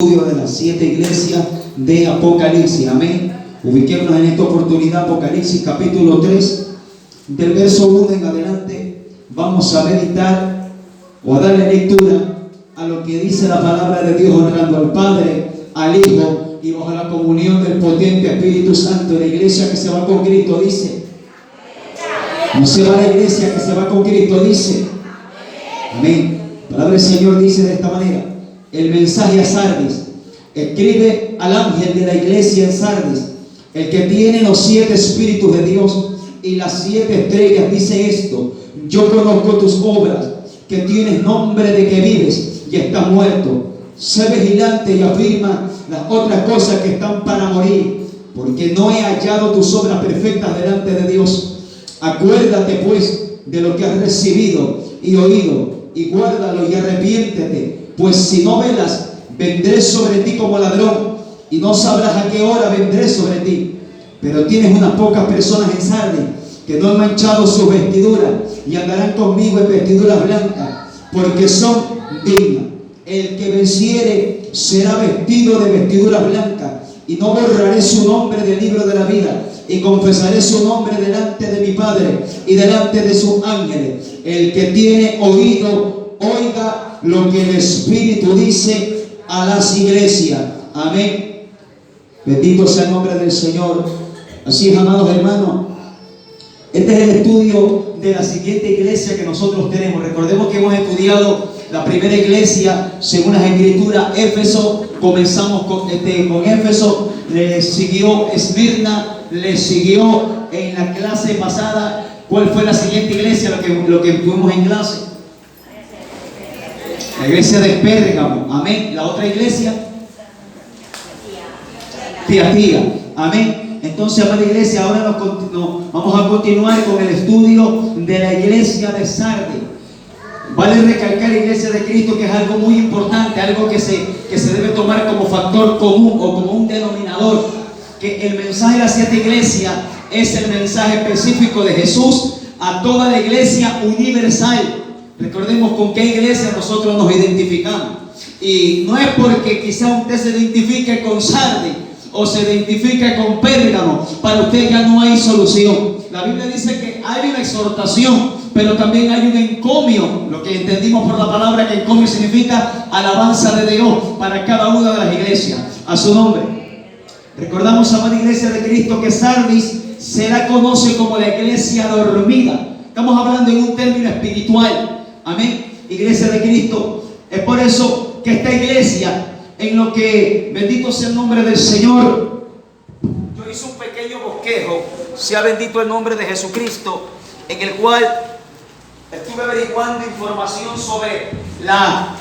Estudio de las 7 iglesias de Apocalipsis. Amén. Ubiquémonos en esta oportunidad. Apocalipsis capítulo 3, del verso 1 en adelante. Vamos a meditar o a darle lectura a lo que dice la palabra de Dios, honrando al Padre, al Hijo y bajo la comunión del potente Espíritu Santo. La iglesia que se va con Cristo dice: no se va la iglesia que se va con Cristo, dice amén. La palabra del Señor dice de esta manera: el mensaje a Sardis. Escribe al ángel de la iglesia en Sardis, el que tiene los 7 espíritus de Dios y las 7 estrellas, dice esto: yo conozco tus obras, que tienes nombre de que vives y estás muerto. Sé vigilante y afirma las otras cosas que están para morir, porque no he hallado tus obras perfectas delante de Dios. Acuérdate pues de lo que has recibido y oído, y guárdalo y arrepiéntete, pues si no velas, vendré sobre ti como ladrón, y no sabrás a qué hora vendré sobre ti. Pero tienes unas pocas personas en Sardis que no han manchado sus vestiduras, y andarán conmigo en vestiduras blancas, porque son dignas. El que venciere será vestido de vestiduras blancas, y no borraré su nombre del libro de la vida, y confesaré su nombre delante de mi Padre y delante de sus ángeles. El que tiene oído, oiga lo que el Espíritu dice a las iglesias. Amén. Bendito sea el nombre del Señor. Así es, amados hermanos, este es el estudio de la siguiente iglesia que nosotros tenemos. Recordemos que hemos estudiado la primera iglesia según las Escrituras, Éfeso. Comenzamos con Éfeso, le siguió Esmirna, le siguió en la clase pasada. ¿Cuál fue la siguiente iglesia? Lo que tuvimos en clase. La iglesia de Pérgamo. Amén. La otra iglesia, Tiatira. Amén. Entonces, amada iglesia, ahora vamos a continuar con el estudio de la iglesia de Sardis. Vale recalcar, iglesia de Cristo, que es algo muy importante, algo que se debe tomar como factor común o como un denominador, que el mensaje de las 7 iglesias es el mensaje específico de Jesús a toda la iglesia universal. Recordemos con qué iglesia nosotros nos identificamos. Y no es porque quizá usted se identifique con Sardis o se identifique con Pérgamo, para usted ya no hay solución. La Biblia dice que hay una exhortación, pero también hay un encomio, lo que entendimos por la palabra que encomio significa alabanza de Dios para cada una de las iglesias, a su nombre. Recordamos, amada iglesia de Cristo, que Sardis se la conoce como la iglesia dormida. Estamos hablando en un término espiritual. Amén. Iglesia de Cristo. Es por eso que esta iglesia, en lo que, bendito sea el nombre del Señor, yo hice un pequeño bosquejo, sea bendito el nombre de Jesucristo, en el cual estuve averiguando información sobre la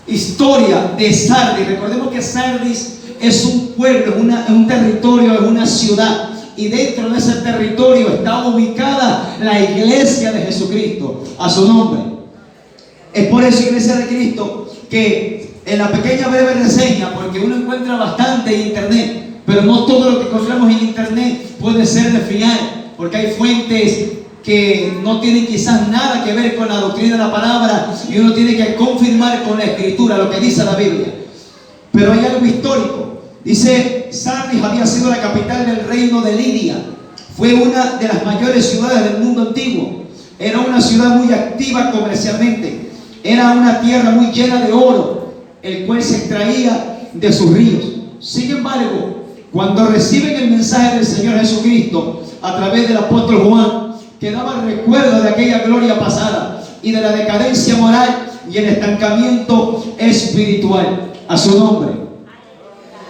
historia de Sardis. Recordemos que Sardis es un pueblo, es un territorio, es una ciudad, y dentro de ese territorio está ubicada la iglesia de Jesucristo, a su nombre. Es por eso, iglesia de Cristo, que en la pequeña breve reseña, porque uno encuentra bastante en internet, pero no todo lo que encontramos en internet puede ser de fiar, porque hay fuentes que no tienen quizás nada que ver con la doctrina de la palabra, y uno tiene que confirmar con la Escritura lo que dice la Biblia. Pero hay algo histórico. Dice: Sardis había sido la capital del reino de Lidia. Fue una de las mayores ciudades del mundo antiguo. Era una ciudad muy activa comercialmente. Era una tierra muy llena de oro, el cual se extraía de sus ríos. Sin embargo, cuando reciben el mensaje del Señor Jesucristo a través del apóstol Juan, que daba el recuerdo de aquella gloria pasada y de la decadencia moral y el estancamiento espiritual, a su nombre.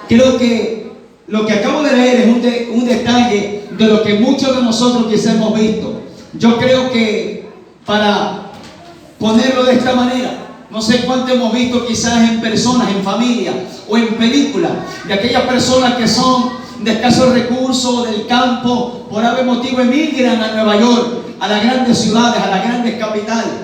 Creo que lo que acabo de leer es un detalle de lo que muchos de nosotros quizás hemos visto. Yo creo que, para ponerlo de esta manera, no sé cuánto hemos visto quizás en personas, en familia o en películas, de aquellas personas que son de escasos recursos, del campo, por algún motivo emigran a Nueva York, a las grandes ciudades, a las grandes capitales,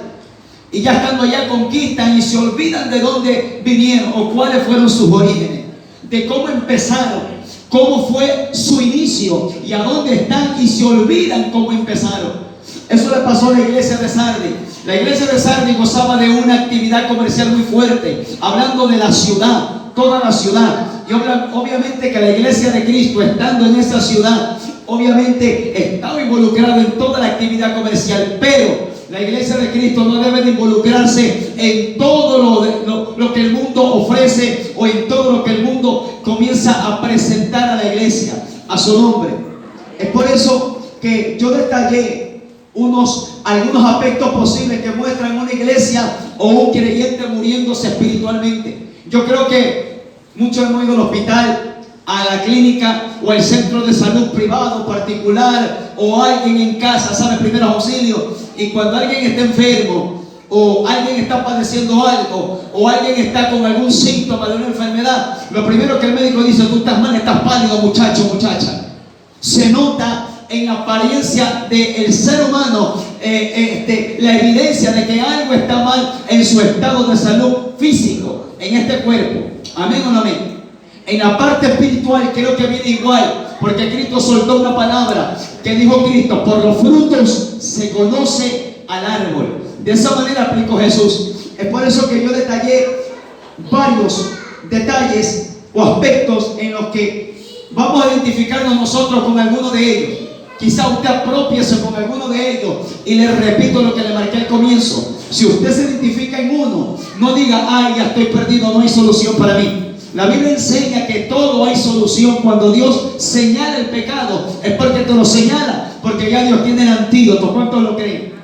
y ya estando allá conquistan y se olvidan de dónde vinieron o cuáles fueron sus orígenes, de cómo empezaron, cómo fue su inicio y a dónde están, y se olvidan cómo empezaron. Eso le pasó a la iglesia de Sardis. La iglesia de Sardis gozaba de una actividad comercial muy fuerte, hablando de la ciudad, toda la ciudad. Y obviamente que la iglesia de Cristo, estando en esa ciudad, obviamente estaba involucrado en toda la actividad comercial, pero la iglesia de Cristo no debe de involucrarse en todo lo que el mundo ofrece o en todo lo que el mundo comienza a presentar a la iglesia, a su nombre. Es por eso que yo detallé algunos aspectos posibles que muestran una iglesia o un creyente muriéndose espiritualmente. Yo creo que muchos hemos ido al hospital, a la clínica o al centro de salud privado, particular, o alguien en casa, sabe, primeros auxilios, y cuando alguien está enfermo o alguien está padeciendo algo o alguien está con algún síntoma de una enfermedad, lo primero que el médico dice: tú estás mal, estás pálido, muchacho, muchacha. Se nota en la apariencia del ser humano la evidencia de que algo está mal en su estado de salud físico, en este cuerpo. Amén o no amén. En la parte espiritual creo que viene igual, porque Cristo soltó una palabra que dijo Cristo: por los frutos se conoce al árbol. De esa manera aplicó Jesús. Es por eso que yo detallé varios detalles o aspectos en los que vamos a identificarnos nosotros con alguno de ellos. Quizá usted apropiese con alguno de ellos, y le repito lo que le marqué al comienzo: si usted se identifica en uno, no diga: ay, ya estoy perdido, no hay solución para mí. La Biblia enseña que todo hay solución. Cuando Dios señala el pecado, es porque te lo señala, porque ya Dios tiene el antídoto. ¿Cuántos lo creen?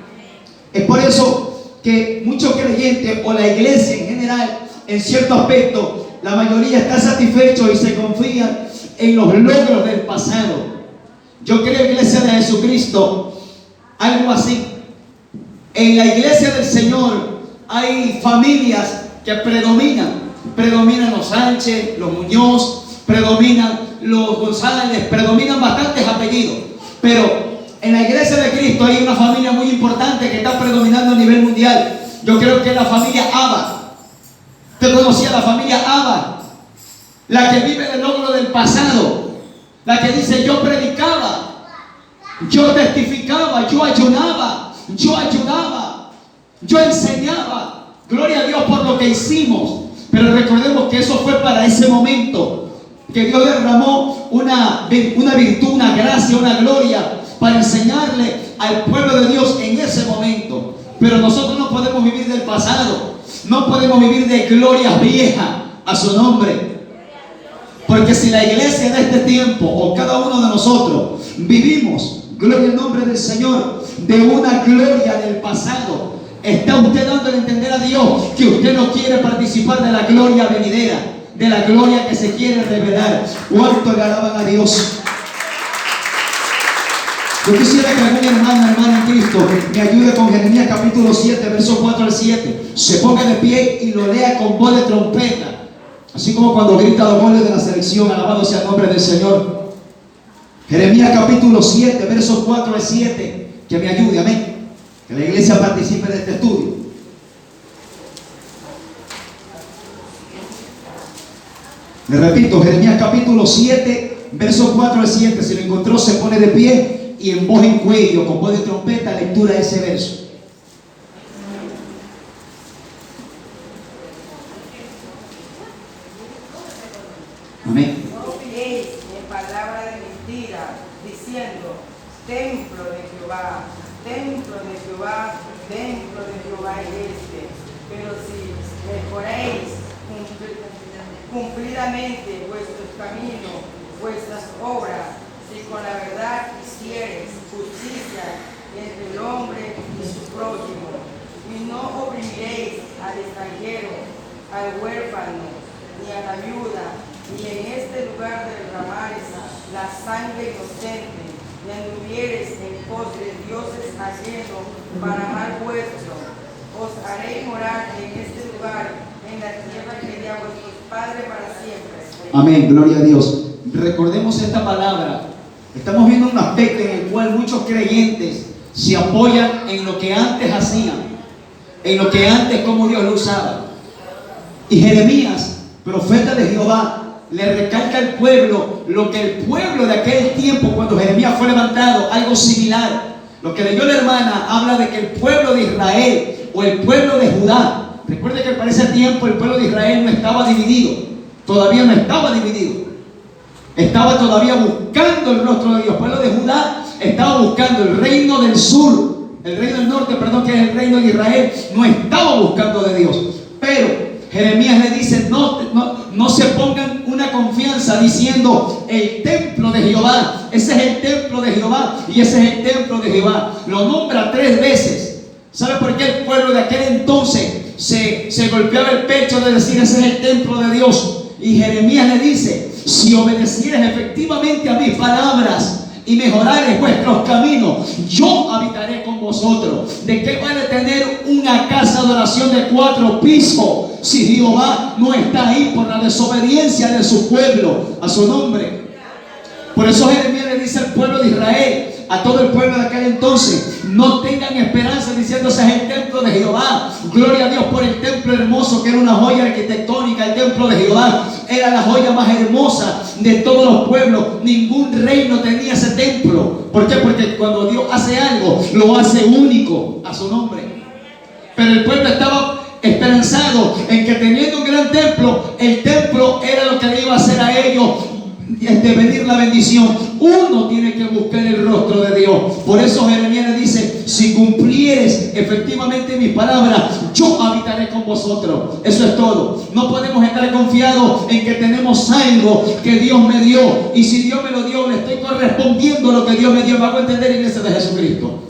Es por eso que muchos creyentes, o la iglesia en general, en cierto aspecto, la mayoría está satisfecho y se confía en los logros del pasado. Yo creo, iglesia de Jesucristo, algo así. En la iglesia del Señor hay familias que predominan los Sánchez, los Muñoz, predominan los González, predominan bastantes apellidos. Pero en la iglesia de Cristo hay una familia muy importante que está predominando a nivel mundial. Yo creo que es la familia Abba. ¿Usted conocía la familia Abba? La que vive del logro del pasado. La que dice: yo predicaba, yo testificaba, yo ayunaba, yo ayudaba, yo enseñaba. Gloria a Dios por lo que hicimos. Pero recordemos que eso fue para ese momento, que Dios derramó una virtud, una gracia, una gloria para enseñarle al pueblo de Dios en ese momento. Pero nosotros no podemos vivir del pasado, no podemos vivir de glorias viejas a su nombre. Porque si la iglesia de este tiempo, o cada uno de nosotros, vivimos, gloria al nombre del Señor, de una gloria del pasado, está usted dando a entender a Dios que usted no quiere participar de la gloria venidera, de la gloria que se quiere revelar. ¿Cuánto le alaban a Dios? Yo quisiera que algún hermana en Cristo me ayude con Jeremías capítulo 7, versos 4 al 7. Se ponga de pie y lo lea con voz de trompeta, así como cuando grita los goles de la selección. Alabado sea el nombre del Señor. Jeremías capítulo 7, versos 4 al 7. Que me ayude, amén. Que la iglesia participe de este estudio. Le repito, Jeremías capítulo 7, versos 4 al 7. Si lo encontró, se pone de pie y en voz en cuello, con voz de trompeta, lectura de ese verso. Amén. No fiéis en palabra de mentira, diciendo: templo de Jehová, templo de Jehová, templo de Jehová es este. Pero si mejoréis cumplidamente vuestros caminos, vuestras obras, si con la verdad hiciereis justicia entre el hombre y su prójimo, y no oprimiréis al extranjero, al huérfano, ni a la viuda, ni en este lugar derramares la sangre inocente, ni anduvieres en pos de dioses ajenos para mal vuestro, os haré morar en este lugar, en la tierra que di a vuestros padres para siempre. Amén, gloria a Dios. Recordemos esta palabra. Estamos viendo un aspecto en el cual muchos creyentes se apoyan en lo que antes hacían, en lo que antes como Dios lo usaba. Y Jeremías, profeta de Jehová, le recalca al pueblo lo que el pueblo de aquel tiempo, cuando Jeremías fue levantado, algo similar. Lo que leyó la hermana habla de que el pueblo de Israel o el pueblo de Judá, recuerde que para ese tiempo el pueblo de Israel no estaba dividido. todavía no estaba dividido. Estaba todavía buscando el rostro de Dios. El pueblo de Judá estaba buscando el reino del sur, el reino del norte, perdón, que es el reino de Israel, no estaba buscando de Dios. Pero Jeremías le dice, no se pongan una confianza diciendo el templo de Jehová. Ese es el templo de Jehová y ese es el templo de Jehová. Lo nombra 3 veces. ¿Sabe por qué el pueblo de aquel entonces se golpeaba el pecho de decir ese es el templo de Dios? Y Jeremías le dice, si obedecieres efectivamente a mis palabras y mejorares vuestros caminos, yo habitaré con vosotros. ¿De qué vale tener una casa de oración de 4 pisos si Jehová no está ahí por la desobediencia de su pueblo a su nombre? Por eso Jeremías le dice al pueblo de Israel, a todo el pueblo de aquel entonces, no tengan esperanza diciendo ese es el templo de Jehová. Gloria a Dios por el templo hermoso, que era una joya arquitectónica. El templo de Jehová era la joya más hermosa de todos los pueblos. Ningún reino tenía ese templo. ¿Por qué? Porque cuando Dios hace algo, lo hace único a su nombre. Pero el pueblo estaba esperanzado en que teniendo un gran templo, el templo era lo que le iba a hacer a ellos venir la bendición. Uno tiene que buscar el rostro de Dios. Por eso Jeremías le dice, si cumplieres efectivamente mis palabras, yo habitaré con vosotros. Eso es todo. No podemos estar confiados en que tenemos algo que Dios me dio, y si Dios me lo dio, le estoy correspondiendo a lo que Dios me dio. Me hago entender, iglesia de Jesucristo.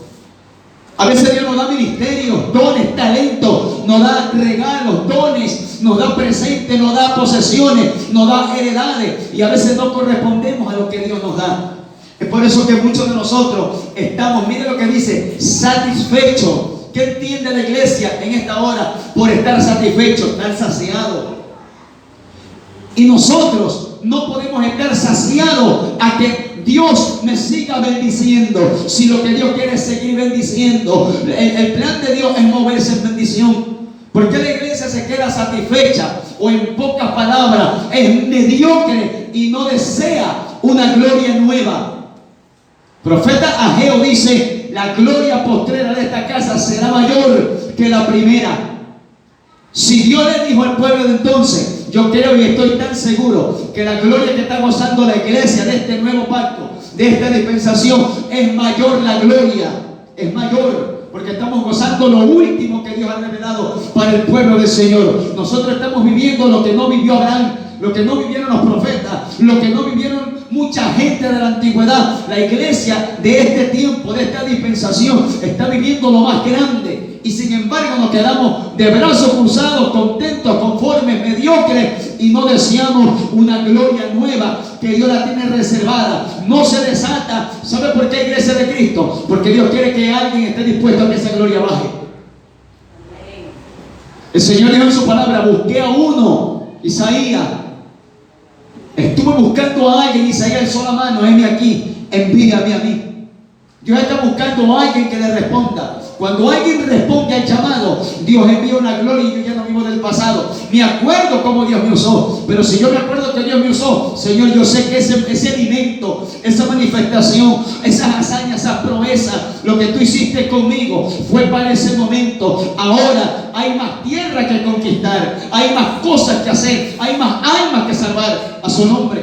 A veces Dios nos da ministerios, dones, talentos, nos da regalos, dones, nos da presentes, nos da posesiones, nos da heredades, y a veces no correspondemos a lo que Dios nos da. Es por eso que muchos de nosotros estamos, mire lo que dice, satisfechos. ¿Qué entiende la iglesia en esta hora por estar satisfecho, estar saciado? Y nosotros no podemos estar saciados a que Dios me siga bendiciendo, si lo que Dios quiere es seguir bendiciendo. El plan de Dios es moverse en bendición. ¿Por qué la iglesia se queda satisfecha? O en pocas palabras, es mediocre y no desea una gloria nueva. Profeta Ageo dice, la gloria postrera de esta casa será mayor que la primera. Si Dios le dijo al pueblo de entonces, yo creo y estoy tan seguro que la gloria que está gozando la iglesia de este nuevo pacto, de esta dispensación, es mayor la gloria, es mayor, porque estamos gozando lo último que Dios ha revelado para el pueblo del Señor. Nosotros estamos viviendo lo que no vivió Abraham, lo que no vivieron los profetas, lo que no vivieron mucha gente de la antigüedad. La iglesia de este tiempo, de esta dispensación, está viviendo lo más grande. Y sin embargo nos quedamos de brazos cruzados, contentos, conformes, mediocres, y no deseamos una gloria nueva que Dios la tiene reservada. No se desata. ¿Sabe por qué, iglesia de Cristo? Porque Dios quiere que alguien esté dispuesto a que esa gloria baje. El Señor dijo en su palabra, busqué a uno, Isaías. Estuve buscando a alguien, Isaías alzó la mano, heme aquí, envíame a mí. Dios está buscando a alguien que le responda. Cuando alguien responde al llamado, Dios envía una gloria, y yo ya no vivo del pasado. Me acuerdo cómo Dios me usó, pero si yo me acuerdo que Dios me usó, Señor, yo sé que ese alimento, esa manifestación, esas hazañas, esas proezas, lo que tú hiciste conmigo fue para ese momento. Ahora hay más tierra que conquistar, hay más cosas que hacer, hay más almas que salvar a su nombre.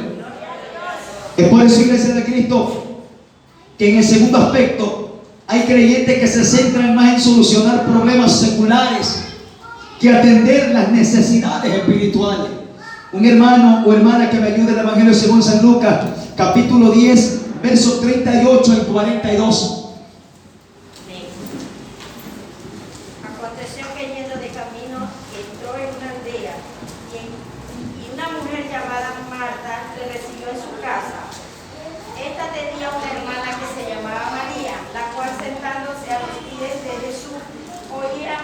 Es por eso, iglesia de Cristo, que en el segundo aspecto hay creyentes que se centran más en solucionar problemas seculares que atender las necesidades espirituales. Un hermano o hermana que me ayude en el Evangelio según San Lucas, capítulo 10, versos 38 y 42. Aconteció que yendo de camino entró en una aldea y una mujer llamada Marta le recibió en su casa. Esta tenía una hermana que se llamaba María, la cual sentándose a los pies de Jesús oía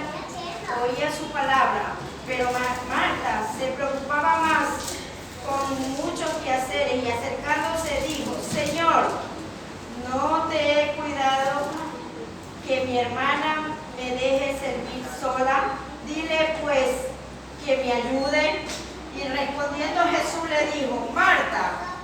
su palabra. Pero Marta se preocupaba más con muchos quehaceres y acercándose dijo, Señor, ¿no te he cuidado que mi hermana me deje servir sola? Dile pues que me ayude. Y respondiendo Jesús le dijo, Marta,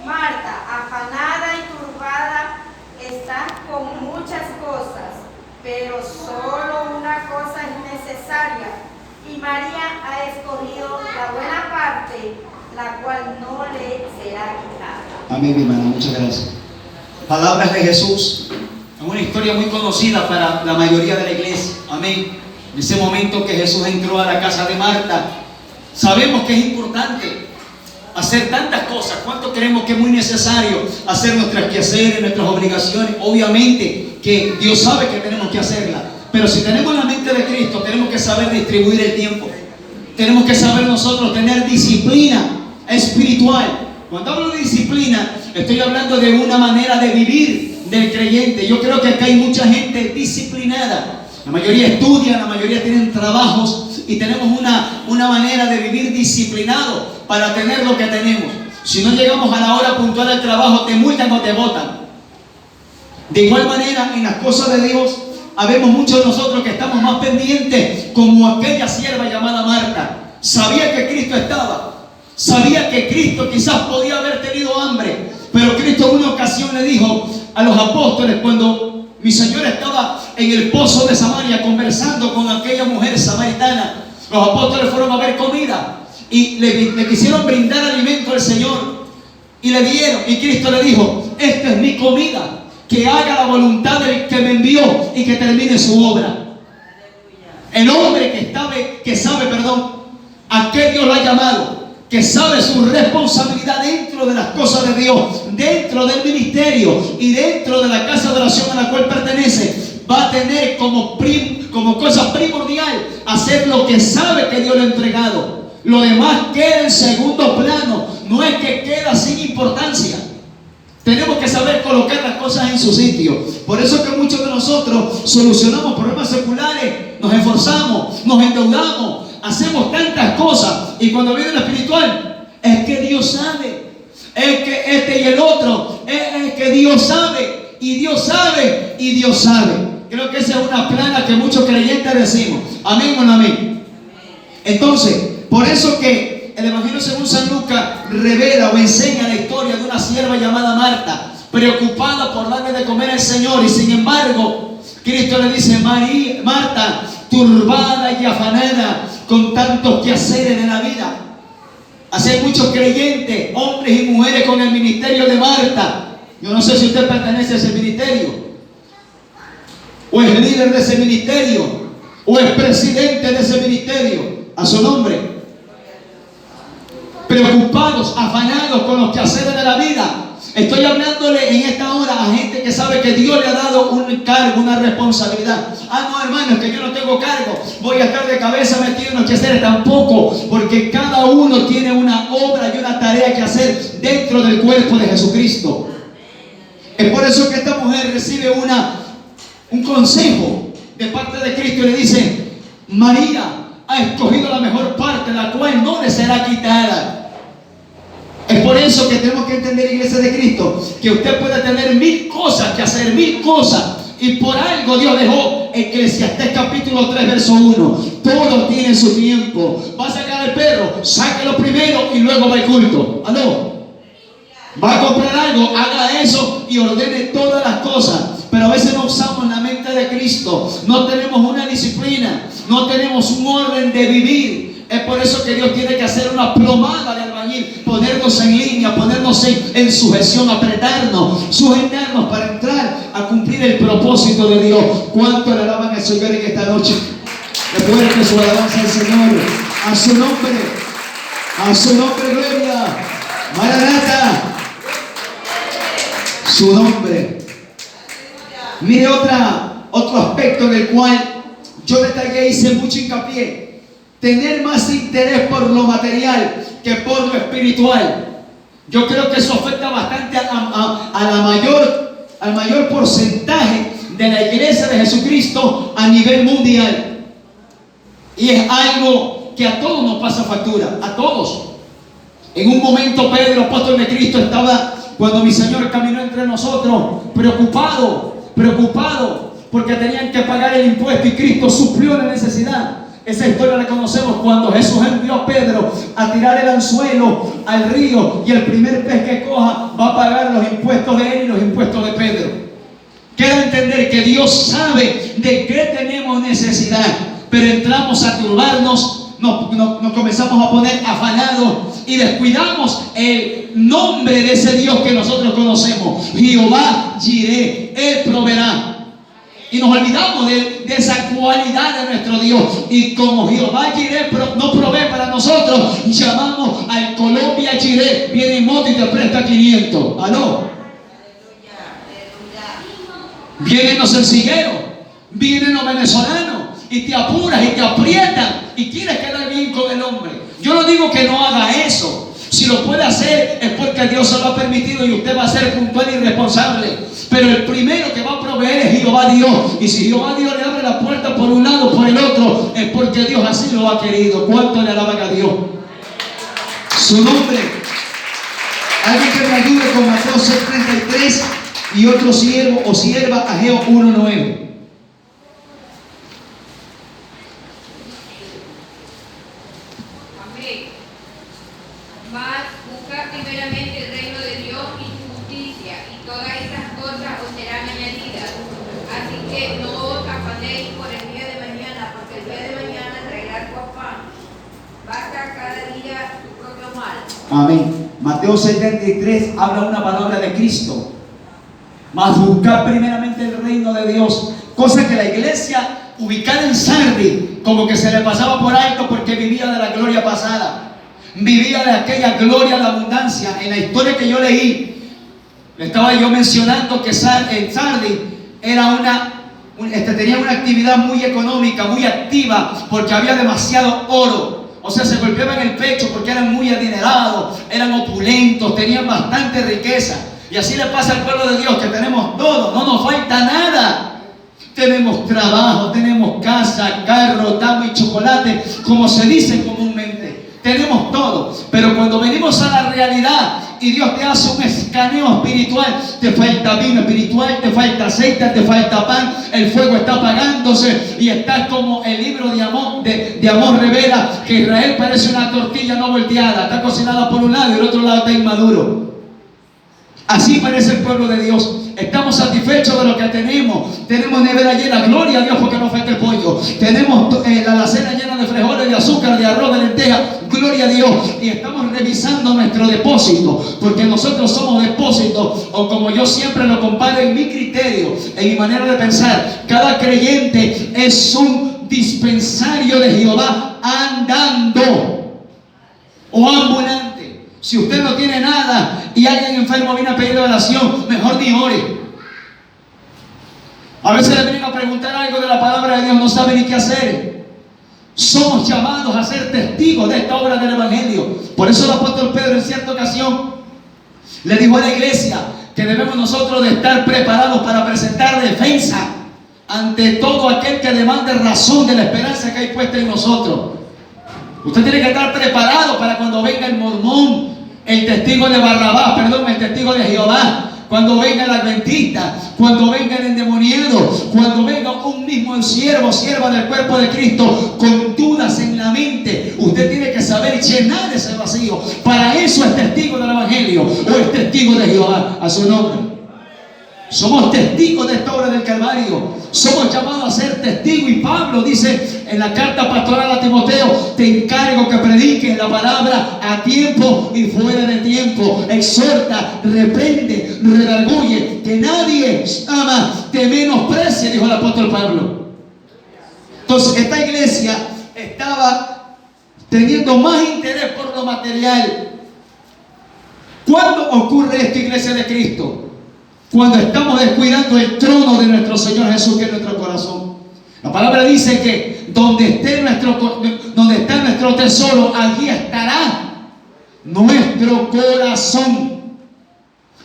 Marta, afanada y turbada estás con muchas cosas, pero solo una cosa es necesaria, y María ha escogido la buena parte, la cual no le será quitada. Amén, mi hermana, muchas gracias. Palabras de Jesús. Es una historia muy conocida para la mayoría de la iglesia. Amén. En ese momento que Jesús entró a la casa de Marta, sabemos que es importante hacer tantas cosas. ¿Cuánto creemos que es muy necesario hacer nuestras quehaceres, nuestras obligaciones? Obviamente que Dios sabe que tenemos que hacerlas. Pero si tenemos la mente de Cristo, tenemos que saber distribuir el tiempo. Tenemos que saber nosotros tener disciplina espiritual. Cuando hablo de disciplina, estoy hablando de una manera de vivir del creyente. Yo creo que acá hay mucha gente disciplinada. La mayoría estudia, la mayoría tienen trabajos y tenemos una manera de vivir disciplinado para tener lo que tenemos. Si no llegamos a la hora puntual al trabajo, te multan o te botan. De igual manera, en las cosas de Dios, habemos muchos de nosotros que estamos más pendientes, como aquella sierva llamada Marta. Sabía que Cristo estaba. Sabía que Cristo quizás podía haber tenido hambre, pero Cristo en una ocasión le dijo a los apóstoles, cuando mi Señor estaba en el pozo de Samaria conversando con aquella mujer samaritana, los apóstoles fueron a ver comida y le quisieron brindar alimento al Señor y le dieron, y Cristo le dijo: esta es mi comida, que haga la voluntad del que me envió y que termine su obra. El hombre que sabe a qué Dios lo ha llamado, que sabe su responsabilidad dentro de las cosas de Dios, dentro del ministerio y dentro de la casa de oración a la cual pertenece, va a tener como cosa primordial hacer lo que sabe que Dios le ha entregado. Lo demás queda en segundo plano, no es que queda sin importancia. Tenemos que saber colocar las cosas en su sitio. Por eso que muchos de nosotros solucionamos problemas seculares, nos esforzamos, nos endeudamos, hacemos tantas cosas, y cuando viene lo espiritual, es que Dios sabe, es que este y el otro, es que Dios sabe, y Dios sabe, y Dios sabe. Creo que esa es una plana que muchos creyentes decimos. Amén o no amén. Entonces, por eso que el Evangelio según San Lucas revela o enseña la historia de una sierva llamada Marta, preocupada por darle de comer al Señor, y sin embargo Cristo le dice: Marta, turbada y afanada con tantos quehaceres de la vida. Así hay muchos creyentes, hombres y mujeres, con el ministerio de Marta. Yo no sé si usted pertenece a ese ministerio, o es líder de ese ministerio, o es presidente de ese ministerio. A su nombre. Preocupados, afanados con los quehaceres de la vida. Estoy hablándole en esta hora a gente que sabe que Dios le ha dado un cargo, una responsabilidad. No, hermano, es que yo no tengo cargo, voy a estar de cabeza metido en los quehaceres. Tampoco, porque cada uno tiene una obra y una tarea que hacer dentro del cuerpo de Jesucristo. Es por eso que esta mujer recibe un consejo de parte de Cristo y le dice: María ha escogido la mejor parte, la cual no le será quitada. Es por eso que tenemos que entender, iglesia de Cristo, que usted puede tener 1000 cosas que hacer, 1000 cosas, y por algo Dios dejó Eclesiastés capítulo 3 verso 1. Todo tiene su tiempo. Va a sacar al perro, sáquelo primero y luego va al culto. ¿Aló? Va a comprar algo, haga eso y ordene todas las cosas. Pero a veces no usamos la mente de Cristo, no tenemos una disciplina, no tenemos un orden de vivir. Es por eso que Dios tiene que hacer una plomada de albañil, ponernos en línea, ponernos en sujeción, apretarnos, sujetarnos para entrar a cumplir el propósito de Dios. ¿Cuánto le alaban al Señor en esta noche? Recuerden su alabanza al Señor, a su nombre, gloria, Maranata, su nombre. Mire otro aspecto en el cual yo detallé, hice mucho hincapié: tener más interés por lo material que por lo espiritual. Yo creo que eso afecta bastante al mayor porcentaje de la iglesia de Jesucristo a nivel mundial. Y es algo que a todos nos pasa factura, a todos. En un momento Pedro, apóstol de Cristo, estaba, cuando mi Señor caminó entre nosotros, preocupado porque tenían que pagar el impuesto, y Cristo suplió la necesidad. Esa historia la conocemos cuando Jesús envió a Pedro a tirar el anzuelo al río, y el primer pez que coja va a pagar los impuestos de él y los impuestos de Pedro. Queda entender que Dios sabe de qué tenemos necesidad, pero entramos a turbarnos, nos comenzamos a poner afanados y descuidamos el nombre de ese Dios que nosotros conocemos. Jehová Jireh, Él proveerá. Y nos olvidamos de esa cualidad de nuestro Dios. Y como Jehová Jireh no provee para nosotros, llamamos al Colombia Jireh. Viene en moto y te presta 500. ¿Aló? Vienen los sencilleros, vienen los venezolanos y te apuras y te aprietan y quieres quedar bien con el hombre. Yo no digo que no haga eso. Si lo puede hacer es porque Dios se lo ha permitido y usted va a ser puntual y responsable. Pero el primero que va a proveer es Jehová Dios. Y si Jehová Dios le abre la puerta por un lado o por el otro, es porque Dios así lo ha querido. ¿Cuánto le alaban a Dios? Su nombre. Alguien que me ayude con Mateo 6:33 y otro siervo o sierva, Ageo 1:9. Mas busca primeramente el reino de Dios y su justicia, y todas estas cosas os serán añadidas. Así que no os afanéis por el día de mañana, porque el día de mañana traerá su afán. Basta cada día su propio mal. Amén. Mateo 6:33 habla una palabra de Cristo. Mas buscar primeramente el reino de Dios. Cosa que la iglesia ubicada en Sardi como que se le pasaba por alto porque vivía de la gloria pasada. Vivía de aquella gloria de abundancia. En la historia que yo leí, estaba yo mencionando que en Sardi era tenía una actividad muy económica, muy activa, porque había demasiado oro. O sea, se golpeaban el pecho porque eran muy adinerados, eran opulentos, tenían bastante riqueza. Y así le pasa al pueblo de Dios, que tenemos todo, no nos falta nada. Tenemos trabajo, tenemos casa, carro, dama y chocolate, como se dice comúnmente. Tenemos todo, pero cuando venimos a la realidad y Dios te hace un escaneo espiritual, te falta vino espiritual, te falta aceite, te falta pan, el fuego está apagándose y estás como el libro de Amós revela que Israel parece una tortilla no volteada, está cocinada por un lado y el otro lado está inmaduro. Así parece el pueblo de Dios. Estamos satisfechos de lo que tenemos. Tenemos nevera llena, gloria a Dios porque no falta el pollo. Tenemos la alacena llena de frijoles, de azúcar, de arroz, de lentejas, gloria a Dios. Y estamos revisando nuestro depósito, porque nosotros somos depósitos, o como yo siempre lo comparo en mi criterio, en mi manera de pensar, cada creyente es un dispensario de Jehová andando o ambulante. Si usted no tiene nada y alguien enfermo viene a pedir oración, mejor ni ore. A veces le vienen a preguntar algo de la palabra de Dios, no sabe ni qué hacer. Somos llamados a ser testigos de esta obra del Evangelio. Por eso el apóstol Pedro en cierta ocasión le dijo a la iglesia que debemos nosotros de estar preparados para presentar defensa ante todo aquel que demande razón de la esperanza que hay puesta en nosotros. Usted tiene que estar preparado para cuando venga el mormón, el testigo de Barrabás, el testigo de Jehová, cuando venga el adventista, cuando venga el endemoniado, cuando venga un mismo siervo, sierva del cuerpo de Cristo, con dudas en la mente. Usted tiene que saber llenar ese vacío. Para eso es testigo del Evangelio o es testigo de Jehová, a su nombre. Somos testigos de esta obra del Calvario. Somos llamados a ser testigos. Y Pablo dice en la carta pastoral a Timoteo: te encargo que prediques la palabra a tiempo y fuera de tiempo. Exhorta, reprende, redarguye, que nadie te menosprecie, dijo el apóstol Pablo. Entonces esta iglesia estaba teniendo más interés por lo material. ¿Cuándo ocurre esto, iglesia de Cristo? Cuando estamos descuidando el trono de nuestro Señor Jesús, que es nuestro corazón. La palabra dice que donde está nuestro tesoro, allí estará nuestro corazón.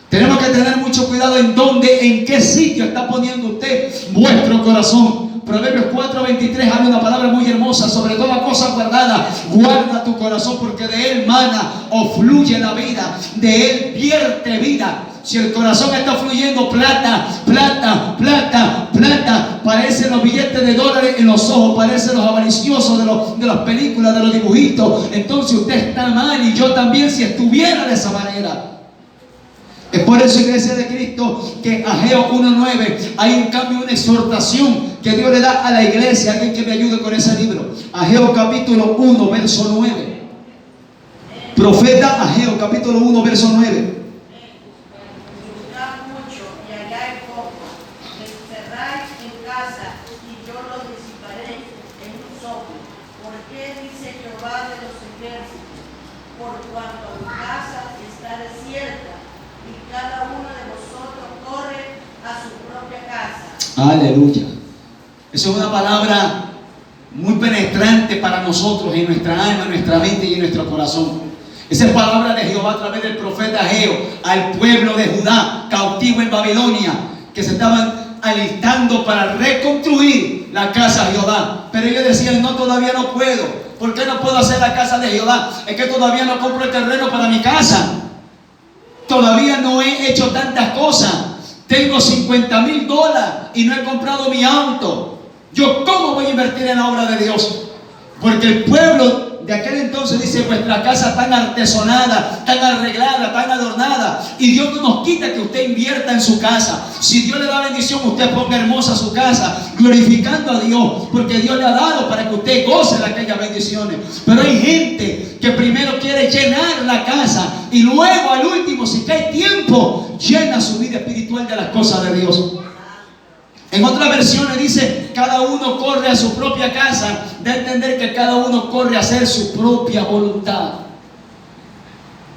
Tenemos que tener mucho cuidado en qué sitio está poniendo usted vuestro corazón. Proverbios 4:23 habla una palabra muy hermosa: sobre toda cosa guardada, guarda tu corazón, porque de él mana o fluye la vida, de él vierte vida. Si el corazón está fluyendo plata, plata, plata, plata, parecen los billetes de dólares en los ojos, parecen los avariciosos de las películas, de los dibujitos, entonces usted está mal, y yo también, si estuviera de esa manera. Es por eso, iglesia de Cristo, que Ageo 1:9 hay un cambio, una exhortación que Dios le da a la iglesia. Alguien que me ayude con ese libro. Ageo capítulo 1, verso 9. Profeta Ageo, capítulo 1, verso 9. Juzgad mucho y halláis poco. Me encerráis en casa y yo los disiparé en un soplo. ¿Por qué dice Jehová de los ejércitos? Por cuanto mi casa está desierta y cada uno de vosotros corre a su propia casa. Aleluya. Esa es una palabra muy penetrante para nosotros en nuestra alma, en nuestra mente y en nuestro corazón. Esa es palabra de Jehová a través del profeta Ageo al pueblo de Judá, cautivo en Babilonia, que se estaban alistando para reconstruir la casa de Jehová. Pero ellos decían: no, todavía no puedo. ¿Por qué no puedo hacer la casa de Jehová? Es que todavía no compro el terreno para mi casa. Todavía no he hecho tantas cosas. Tengo $50,000 y no he comprado mi auto. ¿Yo cómo voy a invertir en la obra de Dios? Porque el pueblo de aquel entonces dice: vuestra casa tan artesonada, tan arreglada, tan adornada, y Dios no nos quita que usted invierta en su casa. Si Dios le da bendición, usted ponga hermosa su casa, glorificando a Dios, porque Dios le ha dado para que usted goce de aquellas bendiciones. Pero hay gente que primero quiere llenar la casa y luego al último, si cae tiempo, llena su vida espiritual de las cosas de Dios. En otras versiones dice: cada uno corre a su propia casa. Da a entender que cada uno corre a hacer su propia voluntad.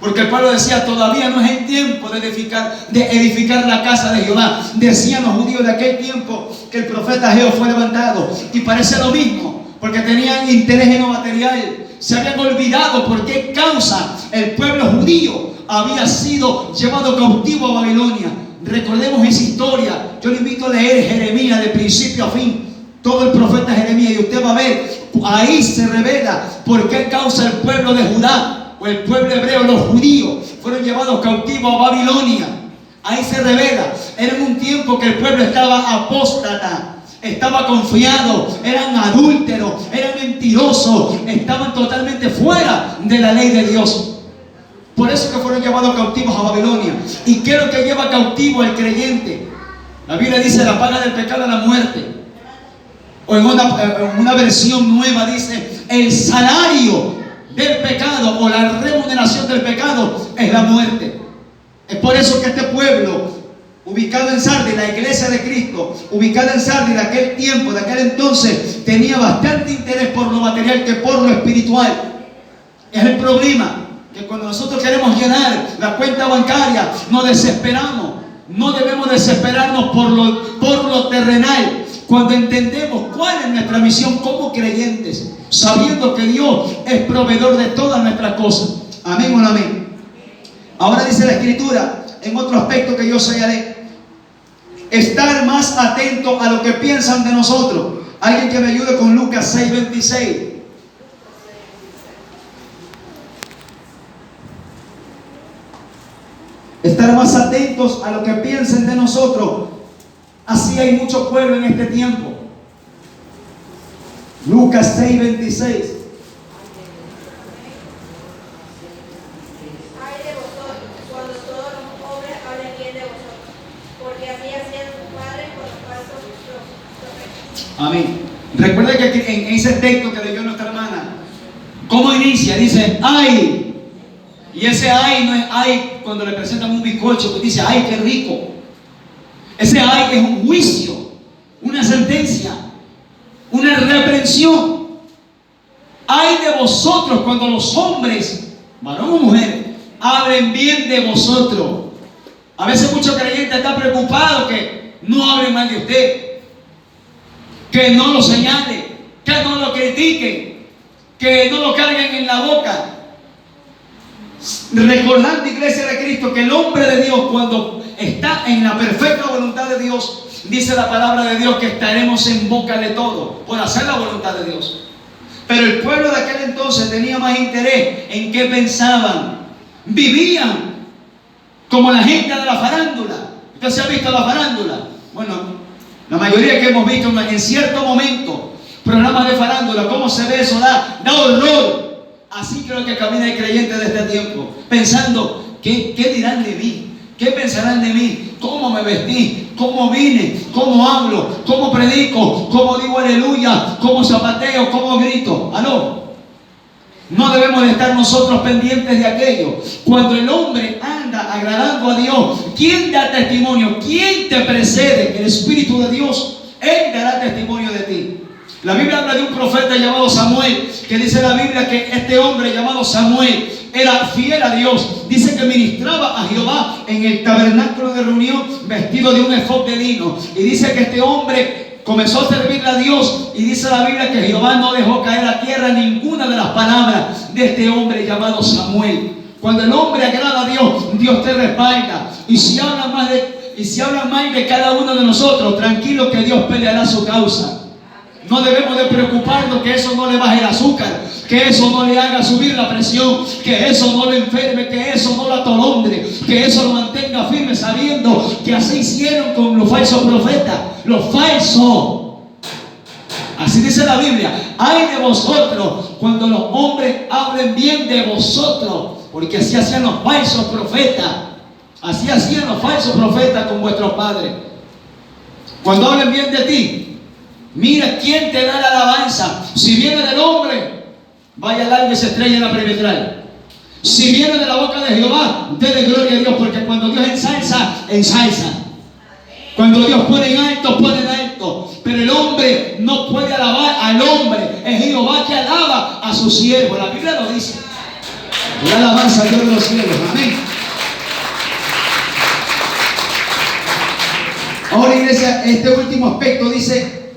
Porque el pueblo decía: todavía no es el tiempo de edificar la casa de Jehová. Decían los judíos de aquel tiempo que el profeta Ageo fue levantado. Y parece lo mismo, porque tenían interés en lo material. Se habían olvidado por qué causa el pueblo judío había sido llevado cautivo a Babilonia. Recordemos esa historia. Yo le invito a leer Jeremías de principio a fin, todo el profeta Jeremías, y usted va a ver, ahí se revela por qué causa el pueblo de Judá o el pueblo hebreo, los judíos, fueron llevados cautivos a Babilonia. Ahí se revela. Era en un tiempo que el pueblo estaba apóstata, estaba confiado, eran adúlteros, eran mentirosos, estaban totalmente fuera de la ley de Dios. Por eso que fueron llevados cautivos a Babilonia. ¿Y qué es lo que lleva cautivo al creyente? La Biblia dice: la paga del pecado es la muerte. O en una versión nueva dice: el salario del pecado o la remuneración del pecado es la muerte. Es por eso que este pueblo, ubicado en Sardis, la iglesia de Cristo, ubicada en Sardis de aquel tiempo, de aquel entonces, tenía bastante interés por lo material que por lo espiritual. Es el problema, que cuando nosotros queremos llenar la cuenta bancaria, nos desesperamos. No debemos desesperarnos por lo terrenal, cuando entendemos cuál es nuestra misión como creyentes, sabiendo que Dios es proveedor de todas nuestras cosas. Amén o no amén. Ahora dice la Escritura, en otro aspecto que yo señalé, estar más atento a lo que piensan de nosotros. Alguien que me ayude con Lucas 6:26. Estar más atentos a lo que piensen de nosotros. Así hay mucho pueblo en este tiempo. Lucas 6:26. Ay de vosotros, cuando todos los hombres hablen bien de vosotros, porque así hacía tu Padre con los falsos profetas. Amén. Recuerda que en ese texto que leyó nuestra hermana, ¿cómo inicia? Dice: ¡ay! Y ese ay no es ay cuando le presentan un bizcocho, que dice: ¡ay, qué rico! Ese ay es un juicio, una sentencia, una reprensión. Ay de vosotros cuando los hombres, varón o mujer, hablen bien de vosotros. A veces muchos creyentes están preocupados que no hablen mal de usted, que no lo señalen, que no lo critiquen, que no lo carguen en la boca. Recordando, iglesia de Cristo, que el hombre de Dios, cuando está en la perfecta voluntad de Dios, dice la palabra de Dios que estaremos en boca de todo por hacer la voluntad de Dios. Pero el pueblo de aquel entonces tenía más interés en qué pensaban. Vivían como la gente de la farándula. ¿Usted se ha visto la farándula? Bueno, la mayoría que hemos visto en cierto momento programas de farándula, cómo se ve eso, da horror. Así creo que camina el creyente de este tiempo, pensando: ¿qué dirán de mí? ¿Qué pensarán de mí? ¿Cómo me vestí? ¿Cómo vine? ¿Cómo hablo? ¿Cómo predico? ¿Cómo digo aleluya? ¿Cómo zapateo? ¿Cómo grito? ¿Aló? No debemos de estar nosotros pendientes de aquello. Cuando el hombre anda agradando a Dios, ¿quién da testimonio? ¿Quién te precede? El Espíritu de Dios. Él dará testimonio de ti. La Biblia habla de un profeta llamado Samuel, que dice la Biblia que este hombre llamado Samuel era fiel a Dios. Dice que ministraba a Jehová en el tabernáculo de reunión vestido de un efod de lino. Y dice que este hombre comenzó a servirle a Dios, y dice la Biblia que Jehová no dejó caer a tierra ninguna de las palabras de este hombre llamado Samuel. Cuando el hombre agrada a Dios, Dios te respalda. Y si hablan mal de cada uno de nosotros, tranquilo que Dios peleará su causa. No debemos de preocuparnos que eso no le baje el azúcar, que eso no le haga subir la presión, que eso no le enferme, que eso no lo atolondre, que eso lo mantenga firme, sabiendo que así hicieron con los falsos profetas. Los falsos. Así dice la Biblia: ay de vosotros cuando los hombres hablen bien de vosotros, porque así hacían los falsos profetas. Así hacían los falsos profetas con vuestros padres. Cuando hablen bien de ti, mira quién te da la alabanza. Si viene del hombre, vaya al alma y se estrella en la perimetral. Si viene de la boca de Jehová, dele gloria a Dios, porque cuando Dios ensalza, ensalza. Cuando Dios pone en alto, pone en alto. Pero el hombre no puede alabar al hombre. Es Jehová que alaba a su siervo. La Biblia lo dice. La alabanza a Dios de los cielos. Amén. Ahora, iglesia, este último aspecto dice: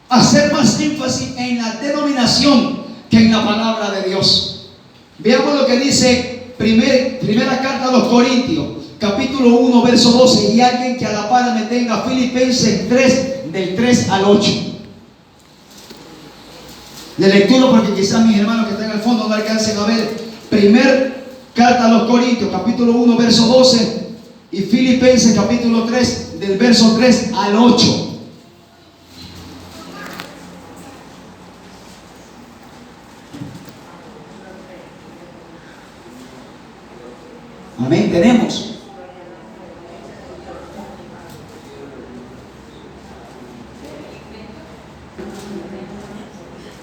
hacer más énfasis en la denominación que en la palabra de Dios. Veamos lo que dice primera carta a los Corintios, capítulo 1, verso 12. Y alguien que a la par me tenga Filipenses 3, del 3 al 8. De lectura, porque quizás mis hermanos que están al fondo no alcancen a ver. Primera carta a los Corintios, capítulo 1, verso 12. Y Filipenses, capítulo 3, del verso 3 al 8. Amén, tenemos.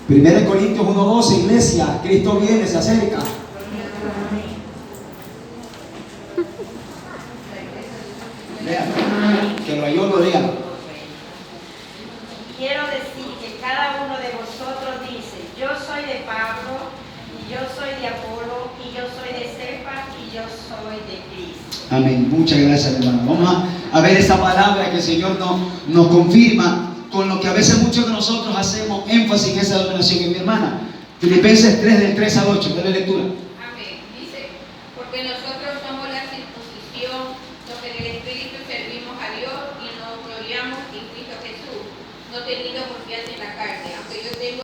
Primera Corintios 1:12, iglesia, Cristo viene, se acerca. Lean, que lo halló, lo lean. Quiero decir que cada uno de vosotros dice: yo soy de Pablo, y yo soy de Apolo, y yo soy de Cefas, y yo soy de Cristo. Amén. Muchas gracias, hermano. Vamos a ver esta palabra que el Señor nos confirma con lo que a veces muchos de nosotros hacemos énfasis en esa denominación. Mi hermana, Filipenses 3, del 3 al 8. Dale lectura. Amén. Dice: porque nosotros somos la circuncisión, los que en el Espíritu servimos a Dios y nos gloriamos en Cristo Jesús, no teniendo confianza en la carne.